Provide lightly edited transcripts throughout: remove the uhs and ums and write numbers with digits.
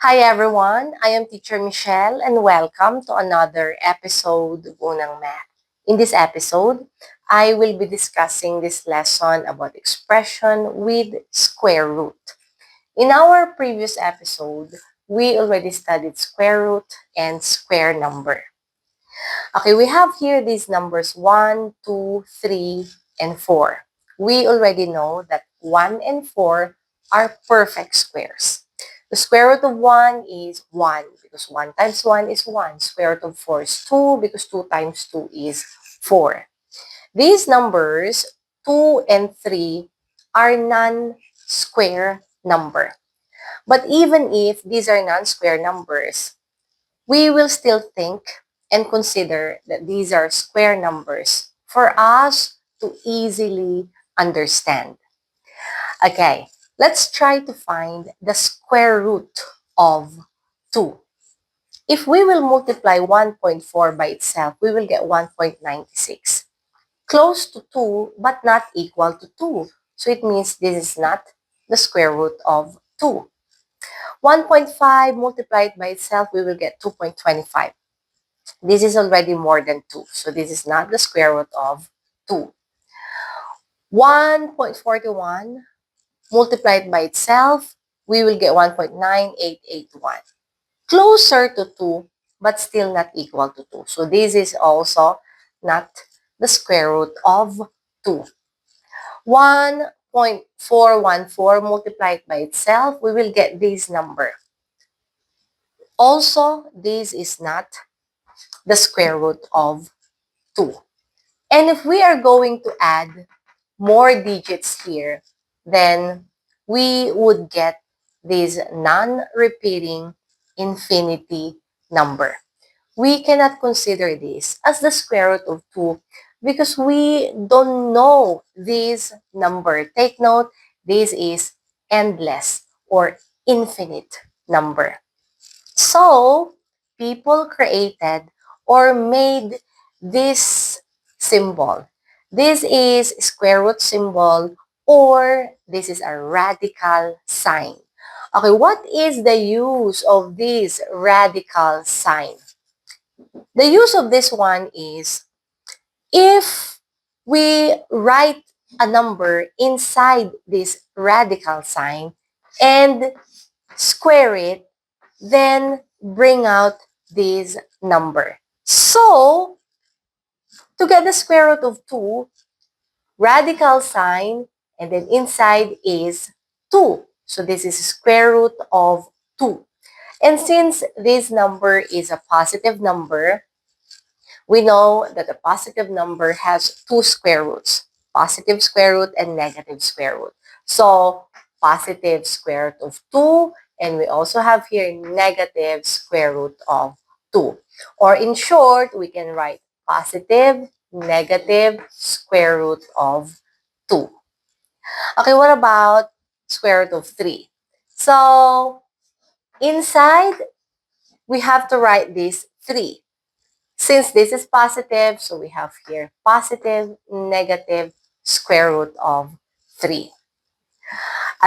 Hi everyone, I am Teacher Michelle and welcome to another episode of Unang Math. In this episode, I will be discussing this lesson about expression with square root. In our previous episode, we already studied square root and square number. Okay, we have here these numbers 1, 2, 3, and 4. We already know that 1 and 4 are perfect squares. The square root of 1 is 1 because 1 times 1 is 1. Square root of 4 is 2 because 2 times 2 is 4. These numbers, 2 and 3, are non-square number. But even if these are non-square numbers, we will still think and consider that these are square numbers for us to easily understand. Okay, let's try to find the square root of 2. If we will multiply 1.4 by itself, we will get 1.96. Close to 2, but not equal to 2. So it means this is not the square root of 2. 1.5 multiplied by itself, we will get 2.25. This is already more than 2. So this is not the square root of 2. 1.41 multiplied by itself, we will get 1.9881. Closer to 2, but still not equal to 2. So this is also not the square root of 2. 1.414 multiplied by itself, we will get this number. Also, this is not the square root of 2. And if we are going to add more digits here, then we would get this non-repeating infinity number. We cannot consider this as the square root of 2 because we don't know this number. Take note, this is endless or infinite number. So, people created or made this symbol. This is square root symbol or this is a radical sign. Okay, what is the use of this radical sign? The use of this one is if we write a number inside this radical sign and square it, then bring out this number. So, to get the square root of 2, radical sign, and then inside is 2. So, this is square root of 2. And since this number is a positive number, we know that a positive number has two square roots, positive square root and negative square root. So, positive square root of 2, and we also have here negative square root of 2. Or in short, we can write positive, negative square root of 2. Okay, what about square root of 3? So, inside, we have to write this 3. Since this is positive, so we have here positive, negative square root of 3.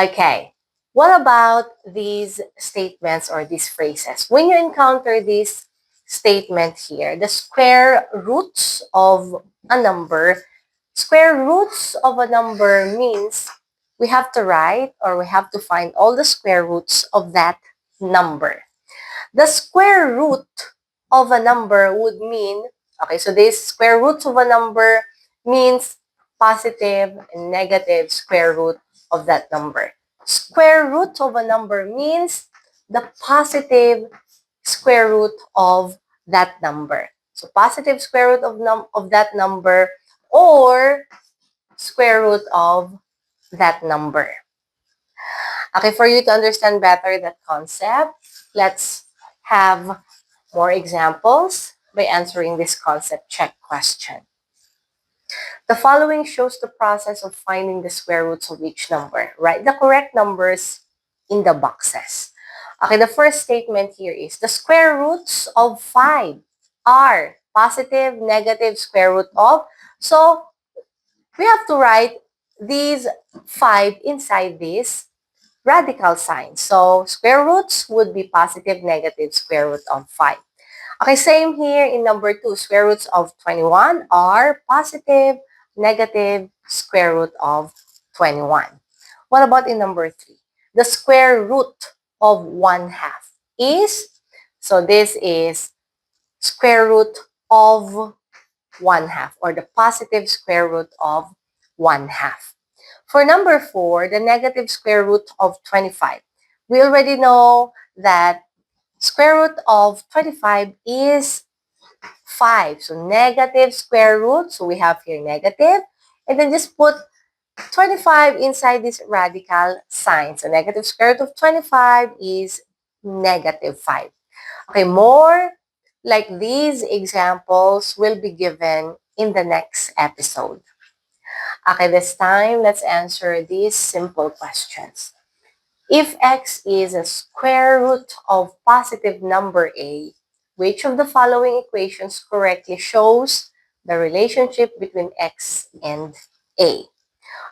Okay, what about these statements or these phrases? When you encounter this statement here, the square roots of a number, square roots of a number means we have to write or we have to find all the square roots of that number. The square root of a number would mean, okay, so this square root of a number means positive and negative square root of that number. Square root of a number means the positive square root of that number. So positive square root of that number or square root of that number. Okay, for you to understand better that concept, let's have more examples by answering this concept check question. The following shows the process of finding the square roots of each number. Write the correct numbers in the boxes. Okay, the first statement here is the square roots of 5 are positive, negative square root of. So, we have to write these 5 inside this radical signs. So square roots would be positive, negative square root of 5. Okay, same here in number 2. Square roots of 21 are positive, negative square root of 21. What about in number 3? The square root of 1/2 is, so this is square root of 1/2, or the positive square root of 1/2. For number 4, the negative square root of 25. We already know that square root of 25 is 5. So negative square root. So we have here negative. And then just put 25 inside this radical sign. So negative square root of 25 is negative 5. Okay, more like these examples will be given in the next episode. Okay, this time, let's answer these simple questions. If x is a square root of positive number a, which of the following equations correctly shows the relationship between x and a?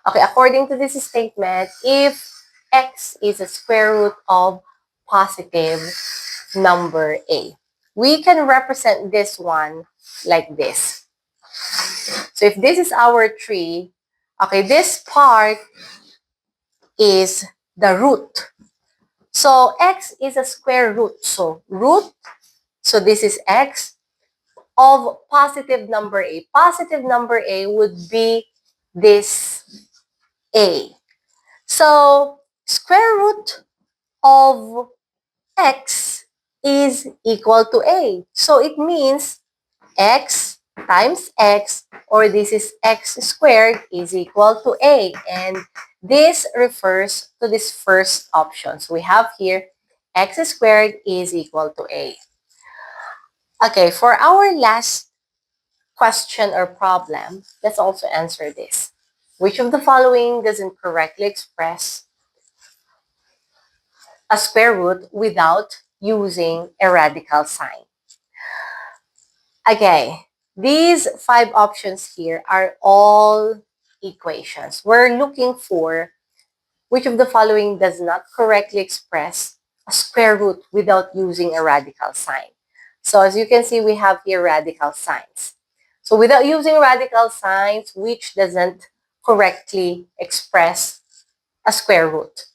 Okay, according to this statement, if x is a square root of positive number a, we can represent this one like this. So if this is our tree, okay, this part is the root. So x is a square root. So root, so this is x of positive number a. Positive number a would be this a. So square root of x is equal to a. So it means x times x, or this is x squared, is equal to a. And this refers to this first option. So we have here x squared is equal to a. Okay, for our last question or problem, let's also answer this. Which of the following doesn't correctly express a square root without using a radical sign? Okay, these 5 options here are all equations. We're looking for which of the following does not correctly express a square root without using a radical sign. So as you can see, we have here radical signs. So without using radical signs, which doesn't correctly express a square root?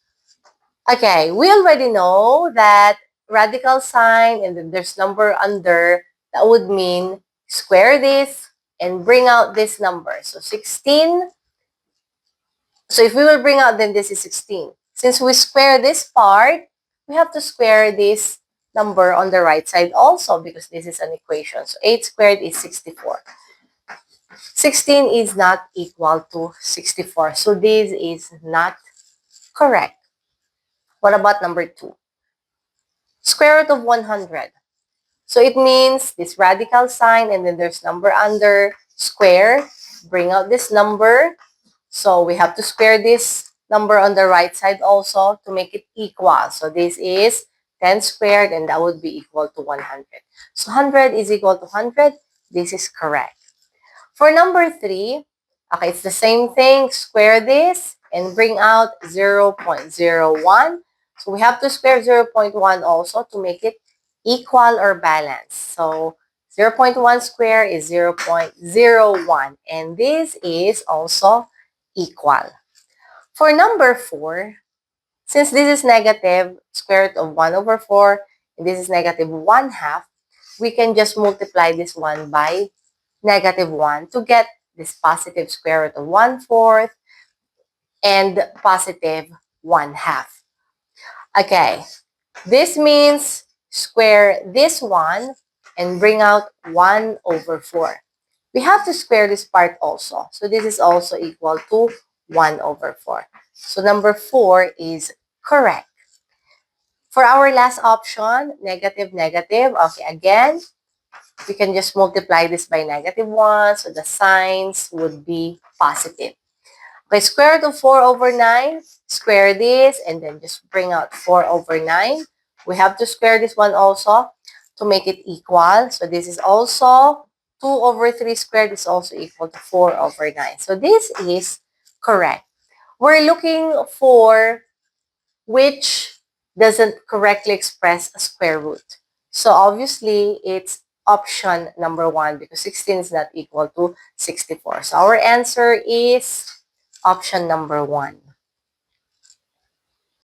Okay, we already know that radical sign and then there's number under, that would mean square this and bring out this number. So 16. So if we will bring out, then this is 16. Since we square this part, we have to square this number on the right side also because this is an equation. So 8 squared is 64. 16 is not equal to 64. So this is not correct. What about number 2? Square root of 100. So it means this radical sign and then there's number under, square, bring out this number. So we have to square this number on the right side also to make it equal. So this is 10 squared and that would be equal to 100. So 100 is equal to 100. This is correct. For number 3, okay, it's the same thing. Square this and bring out 0.01. So we have to square 0.1 also to make it equal or balanced. So 0.1 square is 0.01. And this is also equal. For number 4, since this is negative, square root of 1 over 4, and this is negative 1/2, we can just multiply this one by negative 1 to get this positive square root of 1/4 and positive 1/2. Okay, this means square this one and bring out 1 over 4. We have to square this part also. So this is also equal to 1 over 4. So number 4 is correct. For our last option, negative, negative. Okay, again, we can just multiply this by negative 1. So the signs would be positive. Okay, square root of 4 over 9. Square this and then just bring out 4 over 9. We have to square this one also to make it equal. So this is also 2 over 3 squared is also equal to 4 over 9. So this is correct. We're looking for which doesn't correctly express a square root. So obviously, it's option number 1 because 16 is not equal to 64. So our answer is option number 1.